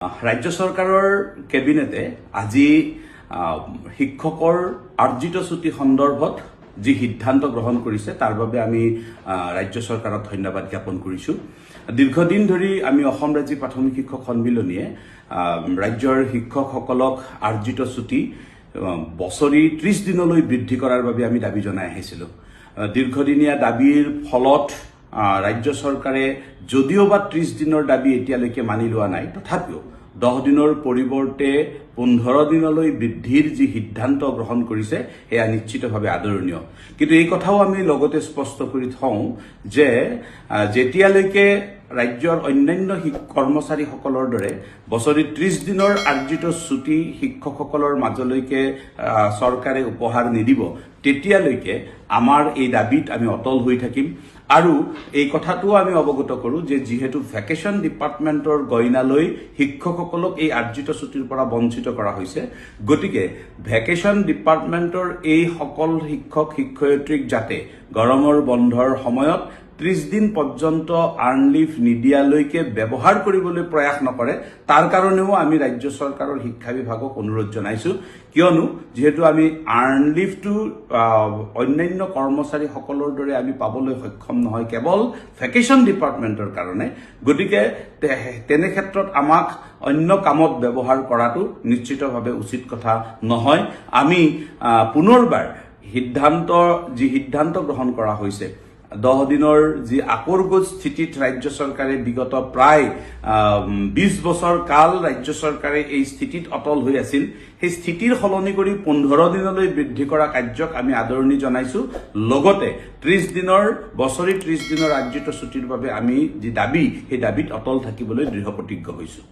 ৰাজ্য চৰকাৰৰ কেবিনেটে আজি শিক্ষকৰ আৰ্জিত ছুটি সন্দৰ্ভত যি সিদ্ধান্ত গ্ৰহণ কৰিছে তাৰ বাবে আমি ৰাজ্য চৰকাৰক ধন্যবাদ জ্ঞাপন কৰিছো। দীৰ্ঘদিন ধৰি আমি অসম ৰাজ্যিক প্ৰাথমিক শিক্ষক সন্মিলনীয়ে ৰাজ্যৰ শিক্ষকসকলক আৰ্জিত ছুটি বছৰি 30 দিনলৈ বৃদ্ধি কৰাৰ বাবে আমি দাবী জনাই আহিছিলো। দীৰ্ঘদিনীয়া দাবীৰ ফলত ৰাজ্য চৰকাৰে যদিওবা 30 দিনৰ দাবী এতিয়ালৈকে মানি লোৱা নাই, তথাপিও 10 দিনৰ পৰিৱৰ্তে 15 দিনলৈ বৃদ্ধিৰ যি সিদ্ধান্ত গ্ৰহণ কৰিছে সেয়া নিশ্চিতভাৱে আদৰণীয়। কিন্তু এই কথাও আমি লগতে স্পষ্ট কৰি থওঁ যে যেতিয়ালৈকে ৰাজ্যৰ অন্যান্য কৰ্মচাৰীসকলৰ দৰে বছৰি 30 দিনৰ আৰ্জিত ছুটি শিক্ষকসকলৰ মাজলৈকে চৰকাৰে উপহাৰ নিদিব, তেতিয়ালৈকে আমাৰ এই দাবীত আমি অটল হৈ থাকিম। আৰু এই কথাটোও আমি অৱগত কৰোঁ যে যিহেতু ভেকেশ্যন ডিপাৰ্টমেণ্টৰ গইনালৈ শিক্ষকসকলক এই আৰ্জিত ছুটিৰ পৰা বঞ্চিত কৰা হৈছে, গতিকে ভেকেশ্যন ডিপাৰ্টমেণ্টৰ এই সকল শিক্ষক শিক্ষয়িত্ৰীক যাতে গৰমৰ বন্ধৰ সময়ত 30 দিন পৰ্যন্ত আৰ্ণ লিভ নিদিয়ালৈকে ব্যৱহাৰ কৰিবলৈ প্ৰয়াস নকৰে, তাৰ কাৰণেও আমি ৰাজ্য চৰকাৰৰ শিক্ষা বিভাগক অনুৰোধ জনাইছো। কিয়নো যিহেতু আমি আৰ্ণ লিভটো অন্যান্য কৰ্মচাৰীসকলৰ দৰে আমি পাবলৈ সক্ষম নহয় কেৱল ভেকেশ্যন ডিপাৰ্টমেণ্টৰ কাৰণে, গতিকে তেনে ক্ষেত্ৰত আমাক অন্য কামত ব্যৱহাৰ কৰাটো নিশ্চিতভাৱে উচিত কথা নহয়। আমি পুনৰবাৰ সিদ্ধান্ত গ্ৰহণ কৰা হৈছে 10 দিনৰ যি আকোৰগোজ স্থিতিত ৰাজ্য চৰকাৰে বিগত প্ৰায় 20 বছৰ কাল ৰাজ্য চৰকাৰে এই স্থিতিত অটল হৈ আছিল, সেই স্থিতিৰ সলনি কৰি 15 দিনলৈ বৃদ্ধি কৰা কাৰ্যক আমি আদৰণি জনাইছো। লগতে 30 দিনৰ আৰ্জিত ছুটিৰ বাবে আমি যি দাবী, সেই দাবীত অটল থাকিবলৈ দৃঢ় প্ৰতিজ্ঞ হৈছো।